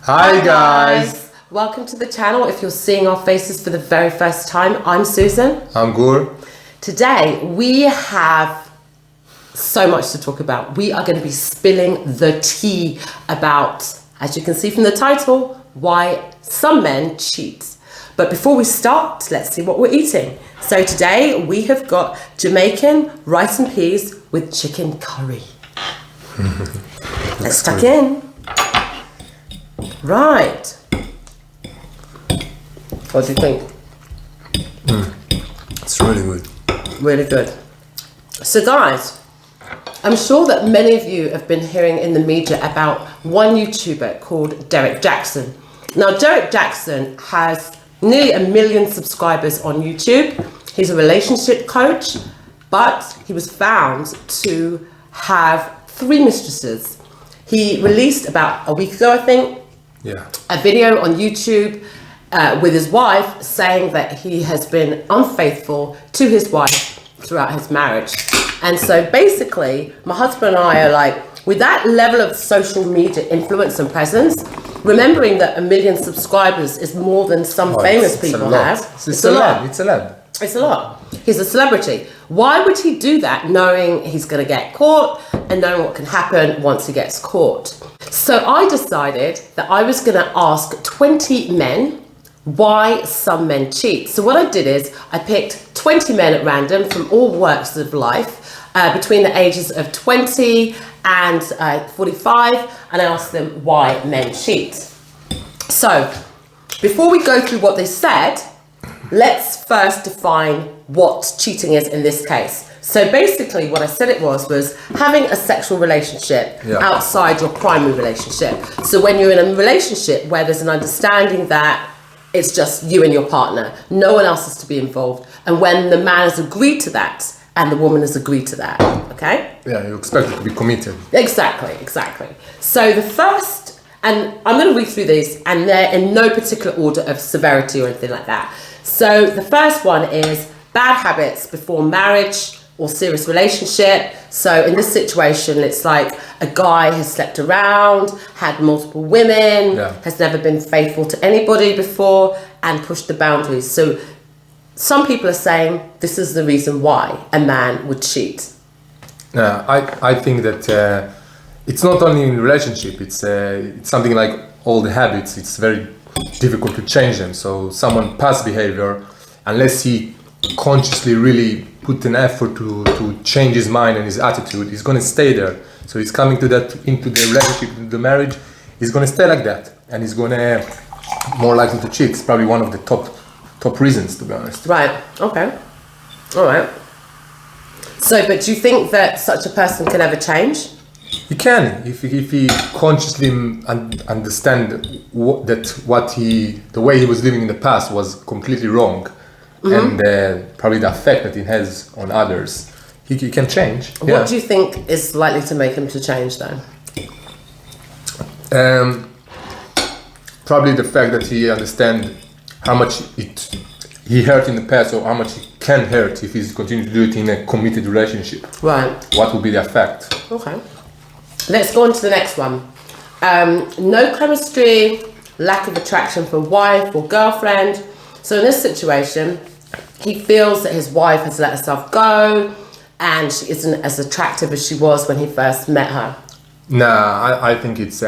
Hi guys! Welcome to the channel. If you're seeing our faces for the very first time, I'm Susan. I'm Gur. Today we have so much to talk about. We are going to be spilling the tea about, as you can see from the title, why some men cheat. But before we start, let's see what we're eating. So today we have got Jamaican rice and peas with chicken curry. Let's tuck in. Right. What do you think? It's really good. Really good. So guys, I'm sure that many of you have been hearing in the media about one YouTuber called DerrickJaxn. Now DerrickJaxn has nearly 1 million subscribers on YouTube. He's a relationship coach, but he was found to have 3 mistresses. He released about a week ago, I think, a video on YouTube with his wife saying that he has been unfaithful to his wife throughout his marriage. And so basically, my husband and I are like, with that level of social media influence and presence, remembering that 1 million subscribers is more than some famous people have. It's a lot. It's a lot. It's a lot. He's a celebrity. Why would he do that knowing he's going to get caught and knowing what can happen once he gets caught? So I decided that I was going to ask 20 men why some men cheat. So what I did is I picked 20 men at random from all walks of life between the ages of 20 and 45, and I asked them why men cheat. So before we go through what they said, let's first define what cheating is in this case. So basically what I said it was having a sexual relationship outside your primary relationship. So when you're in a relationship where there's an understanding that it's just you and your partner, no one else is to be involved, and when the man has agreed to that and the woman has agreed to that, okay? Yeah, you expect it to be committed. Exactly. So the first, and I'm going to read through these, and they're in no particular order of severity or anything like that. So the first one is bad habits before marriage or serious relationship. So in this situation, it's like a guy has slept around, had multiple women, has never been faithful to anybody before, and pushed the boundaries. So some people are saying this is the reason why a man would cheat. I think that it's not only in relationship, it's something like all the habits. It's very difficult to change them. So someone past behavior, unless he consciously really put an effort to change his mind and his attitude, he's going to stay there. So he's coming to that into the relationship, into the marriage, he's going to stay like that, and he's going to more likely to cheat. It's probably one of the top reasons, to be honest. Right. Okay. All right. So, but do you think that such a person can ever change? He can, if he consciously understand the way he was living in the past was completely wrong, and probably the effect that it has on others, he can change. What do you think is likely to make him to change, though? Probably the fact that he understands how much he hurt in the past, or how much he can hurt if he's continuing to do it in a committed relationship. Right. What will be the effect? Okay. Let's go on to the next one. No chemistry, lack of attraction for wife or girlfriend. So in this situation, he feels that his wife has let herself go and she isn't as attractive as she was when he first met her. Nah, I think it's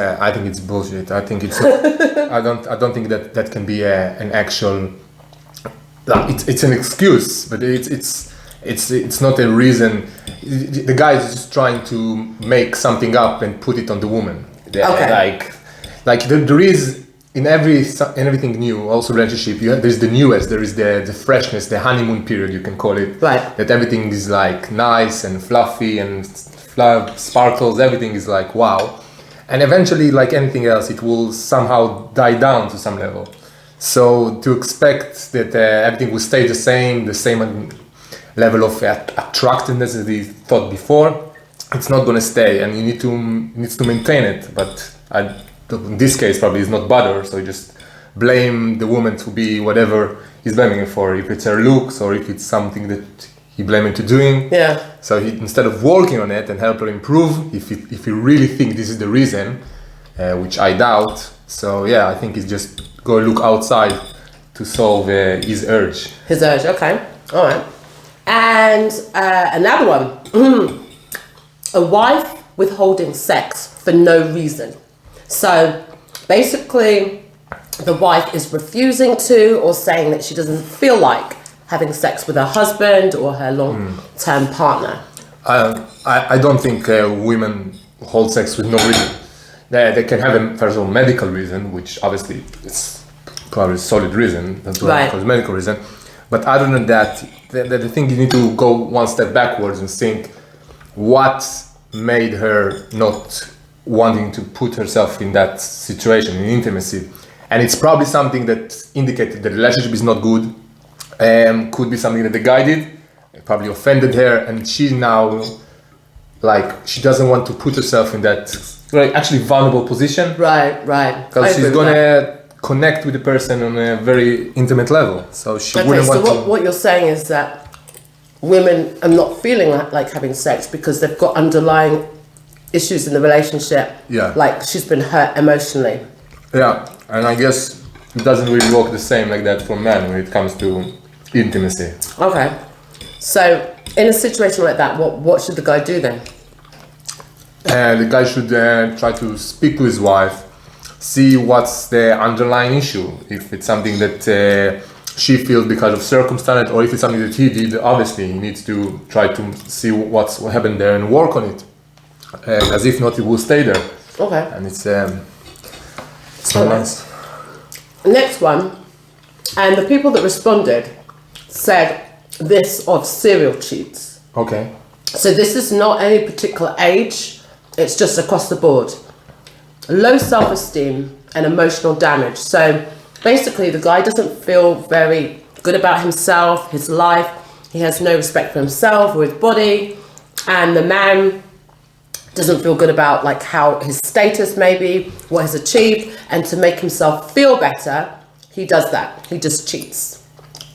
bullshit. I think it's I don't think that can be an actual. It's an excuse, but it's not a reason. The guy is just trying to make something up and put it on the woman. Okay. Like there is in everything new, also relationship. There's the newest. There is the freshness, the honeymoon period, you can call it. Right. That everything is like nice and fluffy and sparkles. Everything is like wow, and eventually, like anything else, it will somehow die down to some level. So to expect that everything will stay the same level of attractiveness as he thought before, it's not going to stay, and you needs to maintain it. But in this case, probably he's not bothered, so you just blame the woman to be whatever he's blaming her for. If it's her looks or if it's something that he blamed her to doing. Yeah. So he, instead of working on it and help her improve, if he really think this is the reason, which I doubt, So yeah, I think he's just go look outside to solve his urge. His urge, okay. All right. And another one. A wife withholding sex for no reason. So basically, the wife is refusing to or saying that she doesn't feel like having sex with her husband or her long-term partner. I don't think women hold sex with no reason. They can have a first of all medical reason, which obviously is probably a solid reason, that's why it's medical reason. But other than that, the thing you need to go one step backwards and think what made her not wanting to put herself in that situation, in intimacy. And it's probably something that indicated the relationship is not good. Could be something that the guy did, probably offended her, and she now, like, she doesn't want to put herself in that actually vulnerable position. Right. Because she's gonna connect with the person on a very intimate level. So she wouldn't want to. So what you're saying is that women are not feeling like having sex because they've got underlying issues in the relationship. Yeah. Like she's been hurt emotionally. Yeah, and I guess it doesn't really work the same like that for men when it comes to intimacy. Okay. So in a situation like that, what should the guy do then? The guy should try to speak to his wife, see what's the underlying issue. If it's something that she feels because of circumstance, or if it's something that he did, obviously he needs to try to see what happened there and work on it. As if not, it will stay there. Okay. And it's not nice. Next one, and the people that responded said this of serial cheats. Okay. So this is not any particular age, it's just across the board. Low self-esteem and emotional damage. So basically the guy doesn't feel very good about himself, his life. He has no respect for himself or his body. And the man doesn't feel good about like how his status maybe, what he's achieved. And to make himself feel better, he does that. He just cheats.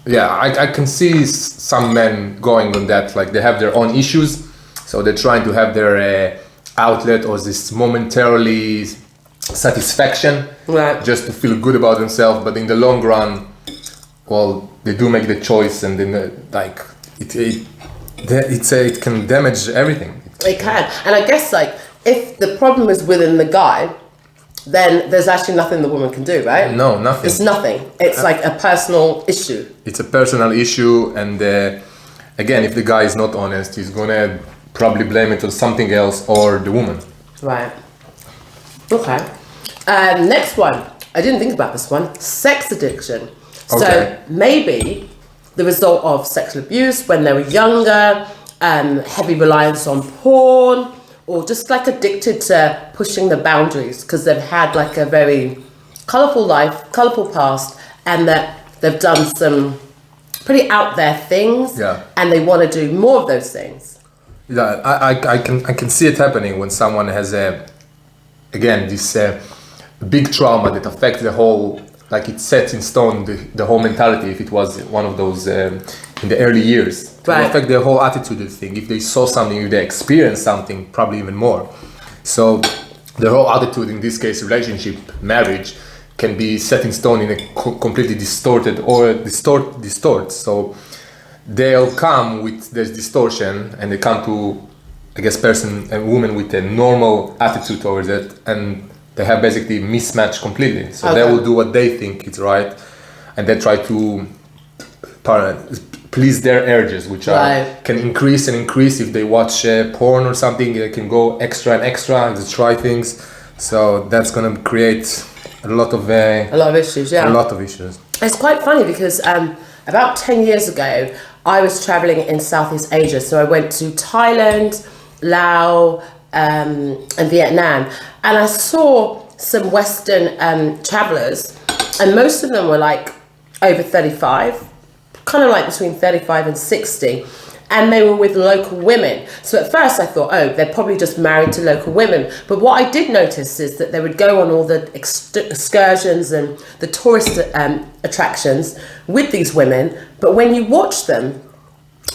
Yeah, I can see some men going on that, like they have their own issues, so they're trying to have their outlet or this momentarily satisfaction, right, just to feel good about themselves. But in the long run, well, they do make the choice, and then like it can damage everything. It can, and I guess like if the problem is within the guy, then there's actually nothing the woman can do, right? No, nothing. It's nothing. It's like a personal issue. It's a personal issue, and again, if the guy is not honest, he's gonna probably blame it on something else or the woman. Right. Okay. Next one. I didn't think about this one. Sex addiction. Okay. So maybe the result of sexual abuse when they were younger, heavy reliance on porn, or just like addicted to pushing the boundaries because they've had like a very colourful life, colourful past, and that they've done some pretty out there things, and they want to do more of those things. Yeah, I can see it happening when someone has this big trauma that affects the whole, like it sets in stone the whole mentality. If it was one of those in the early years, it will affect their whole attitude of the thing. If they saw something, if they experienced something, probably even more. So the whole attitude, in this case, relationship, marriage, can be set in stone in a completely distorted or distorts. So they'll come with this distortion, and they come to, I guess, a woman with a normal attitude towards it, and they have basically mismatched completely. So they will do what they think is right, and they try to please their urges, which can increase and increase. If they watch porn or something, they can go extra and extra to try things. So that's gonna create a lot of issues. Yeah, a lot of issues. It's quite funny because about 10 years ago, I was traveling in Southeast Asia. So I went to Thailand, Laos, and Vietnam, and I saw some Western travelers, and most of them were like over 35, kind of like between 35 and 60, and they were with local women. So at first I thought, oh, they're probably just married to local women. But what I did notice is that they would go on all the excursions and the tourist attractions with these women. But when you watch them,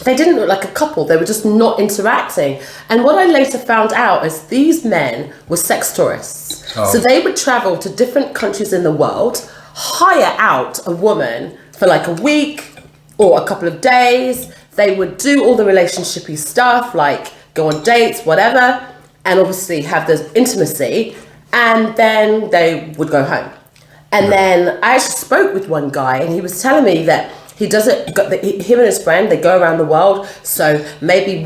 they didn't look like a couple. They were just not interacting. And what I later found out is these men were sex tourists. Oh. So they would travel to different countries in the world, hire out a woman for like a week or a couple of days. They would do all the relationshipy stuff, like go on dates, whatever, and obviously have the intimacy, and then they would go home. And then I actually spoke with one guy, and he was telling me that he does it, him and his friend, they go around the world. So maybe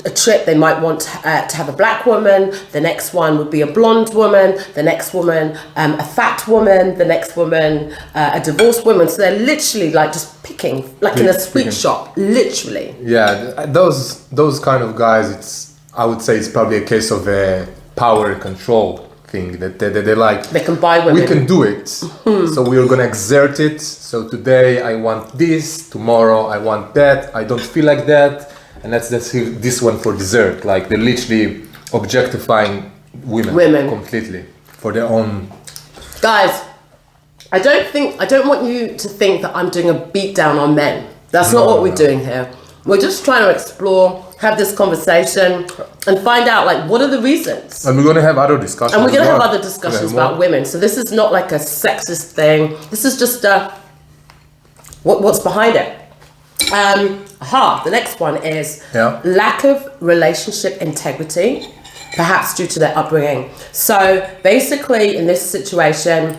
a trip they might want to have a black woman, the next one would be a blonde woman, the next woman a fat woman, the next woman a divorced woman. So they're literally like just picking, like in a sweet shop, literally. Yeah, those kind of guys, I would say it's probably a case of a power and control thing that they like. They can buy women. We can do it, so we're gonna exert it. So today I want this, tomorrow I want that. I don't feel like that, and that's this one for dessert. Like they're literally objectifying women completely for their own. Guys, I don't want you to think that I'm doing a beat down on men. That's not what we're doing here. We're just trying to explore, have this conversation, and find out like what are the reasons. And we're gonna have other discussions. And we're gonna have other discussions about women. So this is not like a sexist thing. This is just what's behind it. The next one is lack of relationship integrity, perhaps due to their upbringing. So basically, in this situation,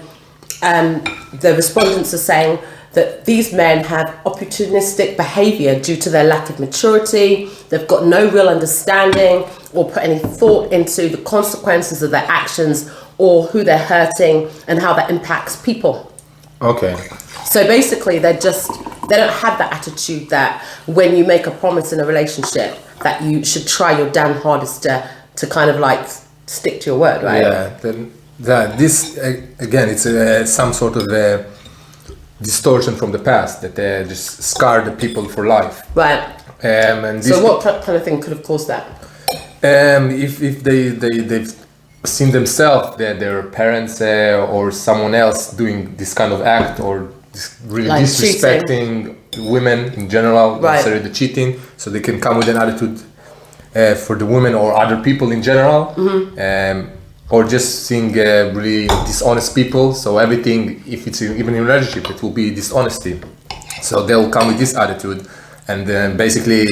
the respondents are saying that these men have opportunistic behavior due to their lack of maturity. They've got no real understanding or put any thought into the consequences of their actions or who they're hurting and how that impacts people. Okay. So basically, they don't have that attitude that when you make a promise in a relationship that you should try your damn hardest to kind of like stick to your word, right? Yeah. This again, it's some sort of a distortion from the past that just scar the people for life. Right. And so what kind of thing could have caused that? If they've seen themselves, their parents or someone else doing this kind of act or really like disrespecting women in general, necessarily the cheating, so they can come with an attitude for the women or other people in general. Or just seeing really dishonest people. So everything, if it's even in a relationship, it will be dishonesty. So they'll come with this attitude, and then basically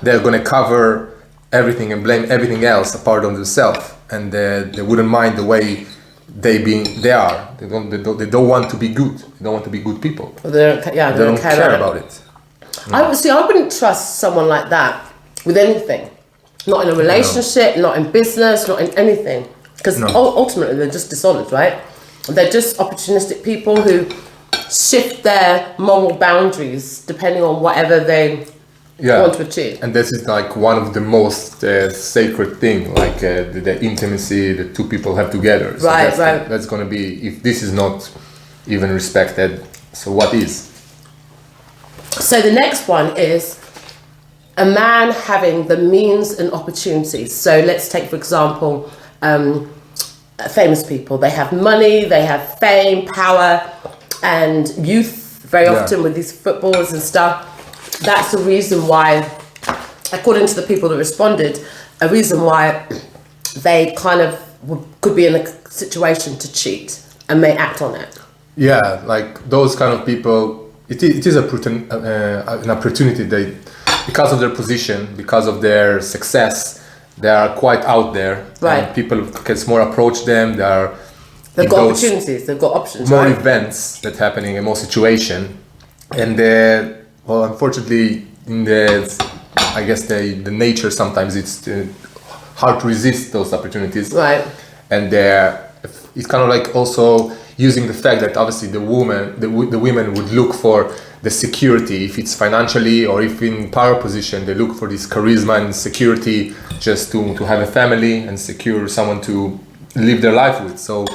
they're gonna cover everything and blame everything else apart from themselves. And they wouldn't mind the way they are. They don't want to be good. They don't want to be good people. Well, they don't care about it. I wouldn't trust someone like that with anything. Not in a relationship, not in business, not in anything. Because ultimately they're just dishonest, right? They're just opportunistic people who shift their moral boundaries depending on whatever they want to achieve. And this is like one of the most sacred thing, like the intimacy that two people have together. So that's going to be, if this is not even respected, so what is? So the next one is a man having the means and opportunities. So let's take, for example, famous people. They have money, they have fame, power, and youth very often with these footballers and stuff. That's the reason why, according to the people that responded, a reason why they kind of could be in a situation to cheat and may act on it. Yeah, like those kind of people, it is an opportunity. They, because of their position, because of their success, they are quite out there, and people can more approach them. They've got opportunities. They've got options. More events that happening in more situation, and unfortunately, in I guess the nature sometimes it's hard to resist those opportunities. Right. And it's kind of like also using the fact that obviously the women would look for the security, if it's financially or if in power position, they look for this charisma and security just to have a family and secure someone to live their life with. So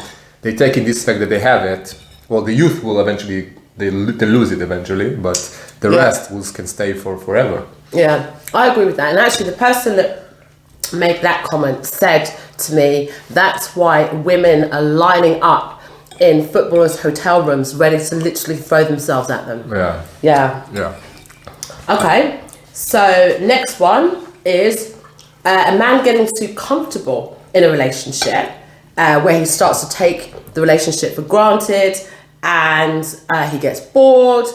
they take in this fact that they have it. Well, the youth will eventually, they lose it eventually, but the rest can stay for forever. Yeah, I agree with that. And actually the person that made that comment said to me, that's why women are lining up in footballers' hotel rooms ready to literally throw themselves at them. Yeah. Okay, So next one is a man getting too comfortable in a relationship where he starts to take the relationship for granted and he gets bored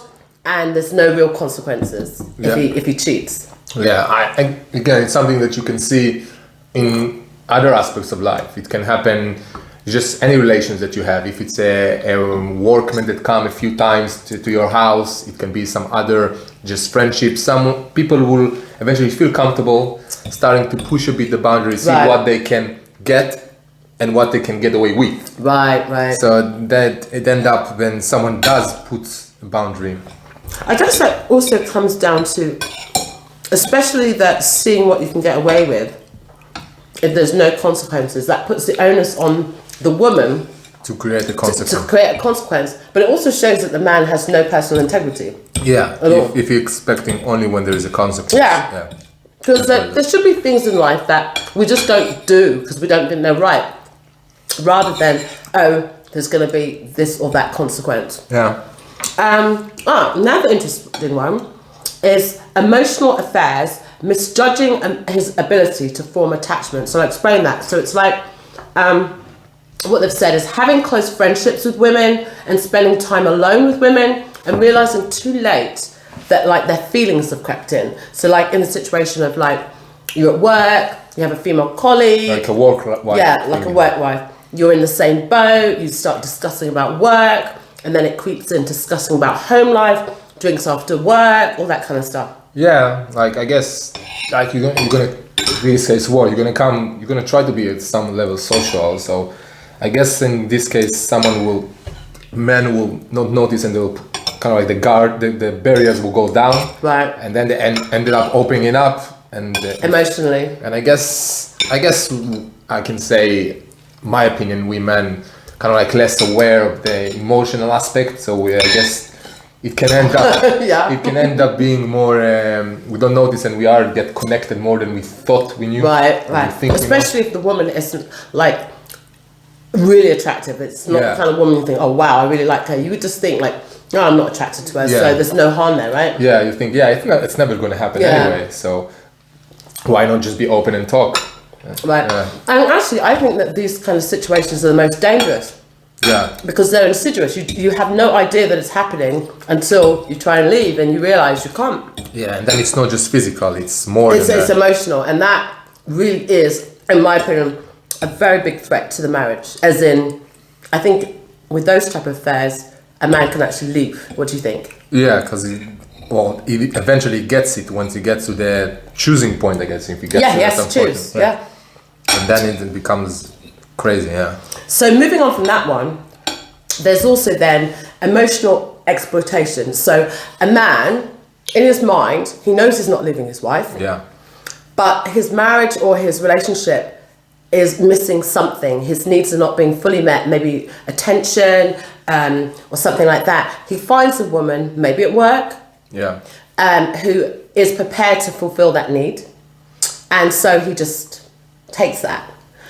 and there's no real consequences if he cheats. Yeah, again, it's something that you can see in other aspects of life. It can happen just any relations that you have. If it's a workman that come a few times to your house, it can be some other just friendship. Some people will eventually feel comfortable starting to push a bit the boundaries, see what they can get and what they can get away with. Right. So that it end up when someone does put a boundary. I guess that also comes down to, especially that seeing what you can get away with, if there's no consequences, that puts the onus on the woman to create a consequence. To create a consequence, but it also shows that the man has no personal integrity. Yeah, if you're expecting only when there is a consequence. Yeah. Because there should be things in life that we just don't do because we don't know right, rather than, there's going to be this or that consequence. Yeah. Another interesting one is emotional affairs, misjudging his ability to form attachment. So I'll explain that. So it's like, what they've said is having close friendships with women and spending time alone with women and realizing too late that like their feelings have crept in. So like in the situation of like you're at work, you have a female colleague, like a work wife. Yeah, like a work wife. You're in the same boat. You start discussing about work, and then it creeps in discussing about home life, drinks after work, all that kind of stuff. Yeah, like I guess like you're gonna in this case you're gonna try to be at some level social. So I guess in this case men will not notice and they'll kind of like the barriers will go down, right? And then they ended up opening up and emotionally. And I guess I can say, my opinion, we men kind of like less aware of the emotional aspect. So I guess it can end up it can end up being more we don't notice and we get connected more than we thought we knew. Right. Especially if the woman isn't like really attractive. It's not the kind of woman you think, oh wow, I really like her. You would just think like, no, I'm not attracted to her, so there's no harm there, right? Yeah, you think, I think it's never going to happen anyway, so why not just be open and talk? Right. And actually, I think that these kind of situations are the most dangerous. Yeah. Because they're insidious. You have no idea that it's happening until you try and leave and you realise you can't. Yeah, and then it's not just physical, it's more than that. It's emotional, and that really is, in my opinion, a very big threat to the marriage. As in, I think with those type of affairs, a man can actually leave. What do you think? Yeah, because he eventually gets it once he gets to the choosing point, I guess. If he gets he has to choose. Yeah. And then it becomes crazy, So moving on from that one, there's also then emotional exploitation. So a man, in his mind, he knows he's not leaving his wife. Yeah. But his marriage or his relationship is missing something. His needs are not being fully met, maybe attention or something like that. He finds a woman, maybe at work, who is prepared to fulfill that need. And so he just takes that.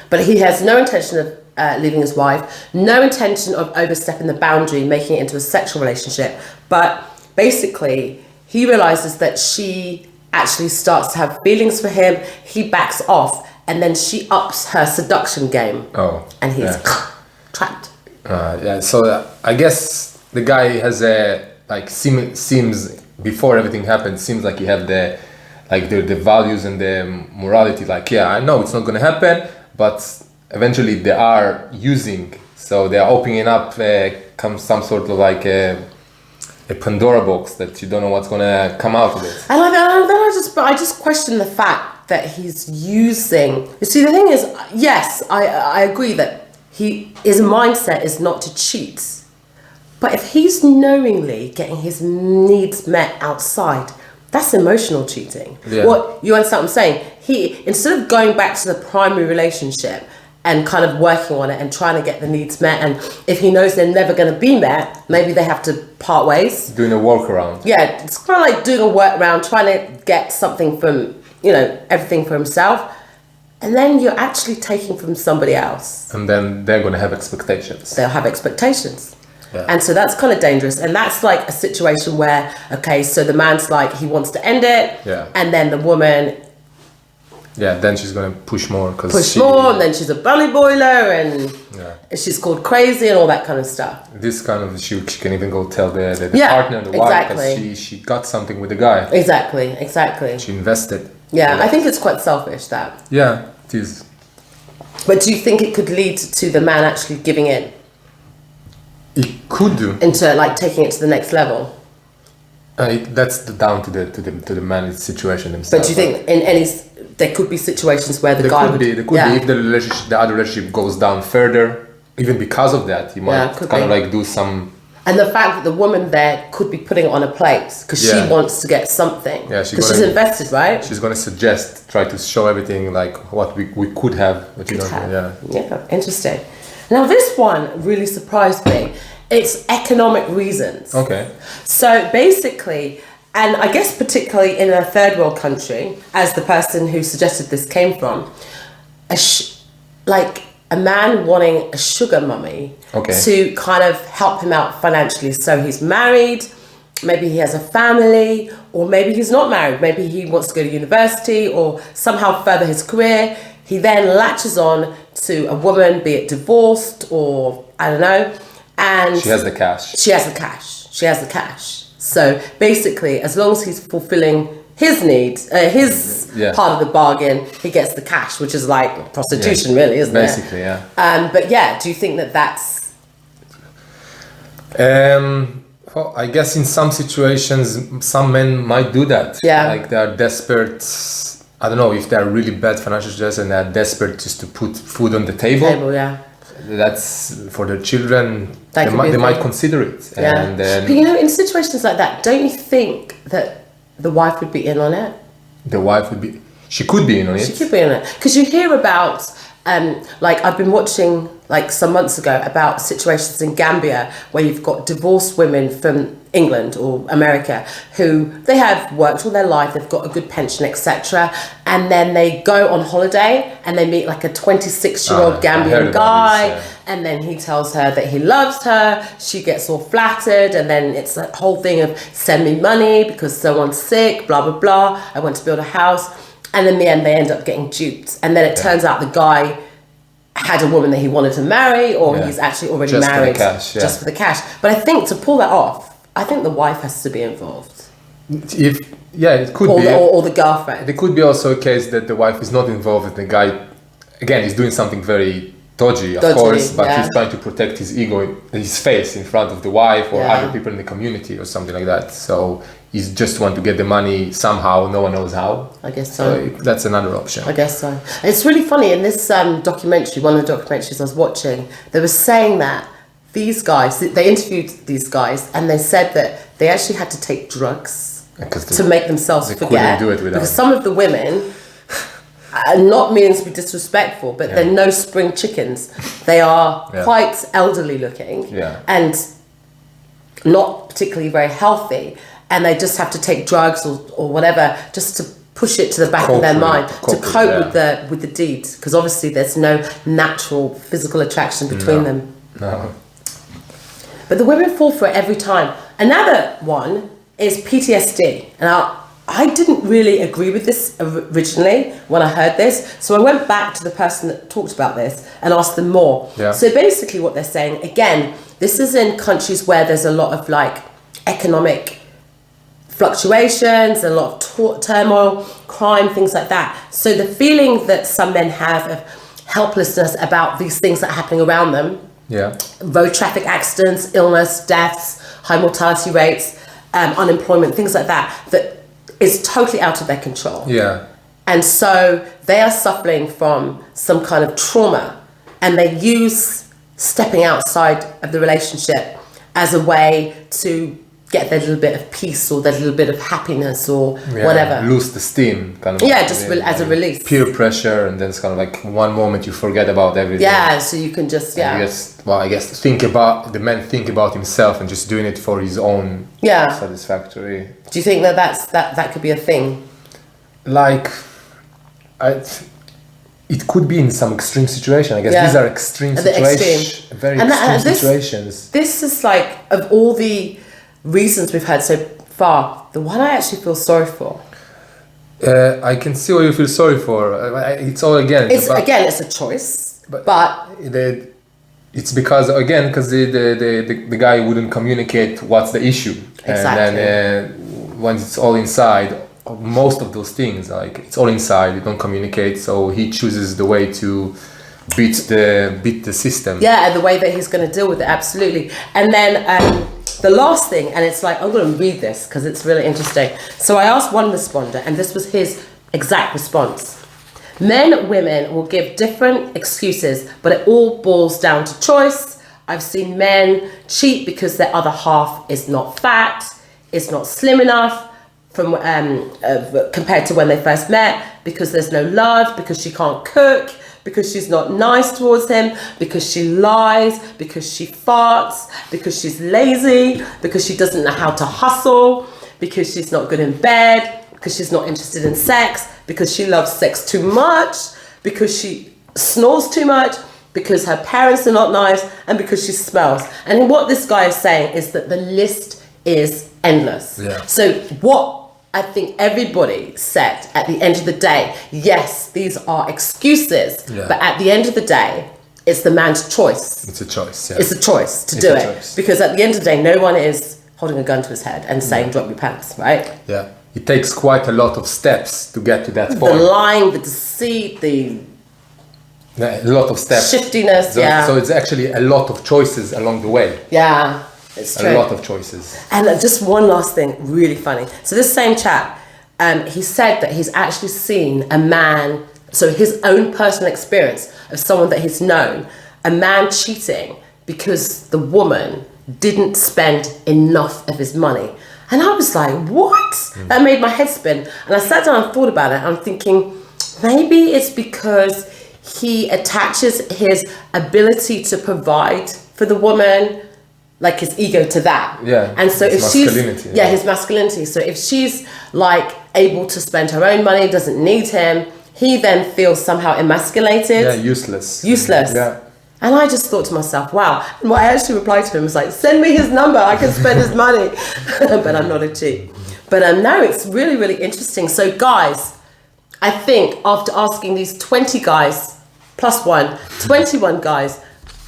But he has no intention of leaving his wife, no intention of overstepping the boundary, making it into a sexual relationship. But basically, he realizes that she actually starts to have feelings for him. He backs off, and then she ups her seduction game. Oh, and he's trapped. So I guess the guy has seems before everything happens, seems like he have the values and the morality. Like, I know it's not gonna happen, but eventually they are using. So they are opening up some sort of like a Pandora box that you don't know what's gonna come out of it. And I just question the fact that he's using. You see, the thing is, yes, I agree that his mindset is not to cheat, but if he's knowingly getting his needs met outside, that's emotional cheating. Yeah. What you understand what I'm saying? He, instead of going back to the primary relationship and kind of working on it and trying to get the needs met, and if he knows they're never going to be met, maybe they have to part ways. Doing a workaround. Yeah, it's kind of like doing a workaround, trying to get something from, everything for himself. And then you're actually taking from somebody else. And then they're going to have expectations. They'll have expectations. Yeah. And so that's kind of dangerous. And that's like a situation where, okay, so the man's like, he wants to end it. Yeah. And then the woman... Yeah, then she's going to push more. And then she's a bunny boiler and she's called crazy and all that kind of stuff. This kind of, she can even go tell the partner, the wife, because she got something with the guy. Exactly. She invested. Yeah, I think it's quite selfish, that. Yeah, it is. But do you think it could lead to the man actually giving in? It could do. Into like taking it to the next level? That's down to the man's situation himself. But do you think there could be situations where the guy could be if the other relationship goes down further, even because of that, he might kind of like do some. And the fact that the woman there could be putting it on a plate because she wants to get something. Yeah, because she's invested, right? She's going to try to show everything like what we could have, but you don't. Yeah, interesting. Now this one really surprised me. It's economic reasons. Okay. So basically, and I guess particularly in a third world country, as the person who suggested this came from, a man wanting a sugar mummy to kind of help him out financially. So he's married, maybe he has a family, or maybe he's not married. Maybe he wants to go to university or somehow further his career. He then latches on to a woman, be it divorced or I don't know. And she has the cash. She has the cash. So basically, as long as he's fulfilling his needs, his part of the bargain, he gets the cash, which is like prostitution, really, isn't it? Basically, yeah. But yeah, do you think that that's... Well, I guess in some situations, some men might do that. Yeah. Like they are desperate. I don't know if they are really bad financial situations and they are desperate just to put food on the table. That's for their children. They might consider it. Yeah. And then, but you know, in situations like that, don't you think that the wife would be in on it? The wife would be. She could be in on it. She could be in it because you hear about. Like I've been watching like some months ago about situations in Gambia where you've got divorced women from England or America who they have worked all their life, they've got a good pension, etc. And then they go on holiday and they meet like a 26-year-old Gambian guy and then he tells her that he loves her, she gets all flattered and then it's a whole thing of send me money because someone's sick, blah, blah, blah, I want to build a house. And in the end, they end up getting duped. And then it turns out the guy had a woman that he wanted to marry, or he's actually already just married for the cash, just for the cash. But I think to pull that off, I think the wife has to be involved. It could be. Or the girlfriend. There could be also a case that the wife is not involved and the guy, again, is doing something very dodgy, of course, but he's trying to protect his ego, his face in front of the wife or other people in the community or something like that. So he's just want to get the money somehow, no one knows how. I guess so. That's another option. I guess so. It's really funny, in this documentary, one of the documentaries I was watching, they were saying that these guys, they interviewed these guys and they said that they actually had to take drugs to make themselves forget. Do it without because some of the women, not meaning to be disrespectful, but they're no spring chickens. They are quite elderly looking and not particularly very healthy. And they just have to take drugs or whatever just to push it to the back of their mind to cope with the deed, because obviously there's no natural physical attraction between them. No. But the women fall for it every time. Another one is PTSD, and I didn't really agree with this originally when I heard this, so I went back to the person that talked about this and asked them more. So basically what they're saying, again, this is in countries where there's a lot of like economic fluctuations, a lot of turmoil, crime, things like that. So the feeling that some men have of helplessness about these things that are happening around them, road traffic accidents, illness, deaths, high mortality rates, unemployment, things like that, that is totally out of their control. And so they are suffering from some kind of trauma, and they use stepping outside of the relationship as a way to get their little bit of peace or their little bit of happiness or whatever. Lose the steam, kind of. Just as a release. Peer pressure, and then it's kind of like one moment you forget about everything. So you can just, I guess the man think about himself and just doing it for his own satisfactory. Do you think that that could be a thing? Like, it could be in some extreme situation. I guess these are extreme situations, very extreme situations. This is like, of all the reasons we've had so far, the one I actually feel sorry for. I can see what you feel sorry for. It's all again. It's a choice, but it's because the guy wouldn't communicate what's the issue, exactly. And then once it's all inside, most of those things, like it's all inside, you don't communicate, so he chooses the way to beat the system. Yeah, the way that he's going to deal with it, absolutely. And then the last thing, and it's like, I'm going to read this because it's really interesting. So I asked one responder, and this was his exact response. Men and women will give different excuses, but it all boils down to choice. I've seen men cheat because their other half is not fat, is not slim enough, compared to when they first met, because there's no love, because she can't cook, because she's not nice towards him, because she lies, because she farts, because she's lazy, because she doesn't know how to hustle, because she's not good in bed, because she's not interested in sex, because she loves sex too much, because she snores too much, because her parents are not nice, and because she smells. And what this guy is saying is that the list is endless. Yeah. So what I think everybody said at the end of the day, yes, these are excuses, but at the end of the day, it's the man's choice. It's a choice, yeah. It's a choice to do it. Because at the end of the day, no one is holding a gun to his head and saying, drop your pants, right? Yeah. It takes quite a lot of steps to get to that point. The lying, the deceit, a lot of steps. Shiftiness, So it's actually a lot of choices along the way. Yeah. It's true. A lot of choices. And just one last thing, really funny. So this same chap, he said that he's actually seen a man, so his own personal experience of someone that he's known, a man cheating because the woman didn't spend enough of his money. And I was like, what? That made my head spin. And I sat down and thought about it. I'm thinking, maybe it's because he attaches his ability to provide for the woman, like his ego, to that. Yeah. And so if masculinity, his masculinity. So if she's like able to spend her own money, doesn't need him, he then feels somehow emasculated. Yeah, useless. Yeah. And I just thought to myself, wow. And what I actually replied to him was like, send me his number, I can spend his money. But I'm not a cheat. But no, it's really, really interesting. So guys, I think after asking these 20 guys, plus one, 21 guys,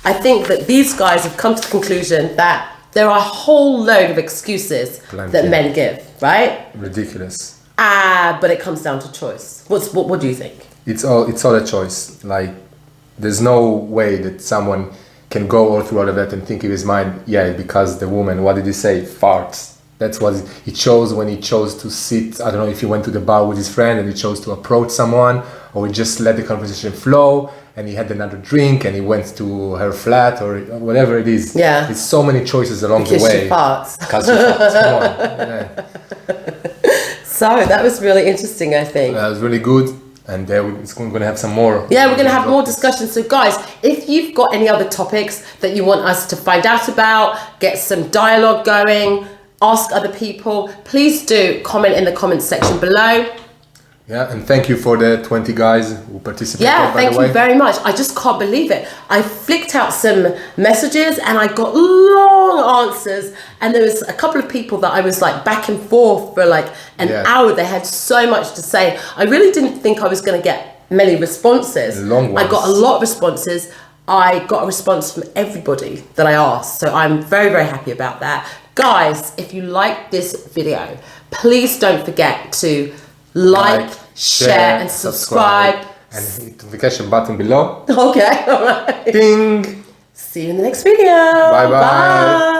I think that these guys have come to the conclusion that there are a whole load of excuses that men give, right? Ridiculous. But it comes down to choice. What do you think? It's all a choice. Like, there's no way that someone can go all through all of that and think in his mind, yeah, because the woman, what did he say? Farts. That's what he chose when he chose to sit. I don't know if he went to the bar with his friend and he chose to approach someone, or he just let the conversation flow and he had another drink and he went to her flat or whatever it is. Yeah. There's so many choices along the way. Because she farts. Because she farts. Come on. Yeah. So that was really interesting, I think. That was really good. And it's going to have some more. Yeah, we're going to have more discussions. So guys, if you've got any other topics that you want us to find out about, get some dialogue going, ask other people, please do comment in the comments section below. Yeah, and thank you for the 20 guys who participated, Yeah, by the way. thank you very much. I just can't believe it. I flicked out some messages and I got long answers. And there was a couple of people that I was like back and forth for like an hour. They had so much to say. I really didn't think I was going to get many responses. Long ones. I got a lot of responses. I got a response from everybody that I asked. So I'm very, very happy about that. Guys, if you like this video, please don't forget to like, share and subscribe. And hit the notification button below. Okay, all right. Ding! See you in the next video. Bye-bye. Bye.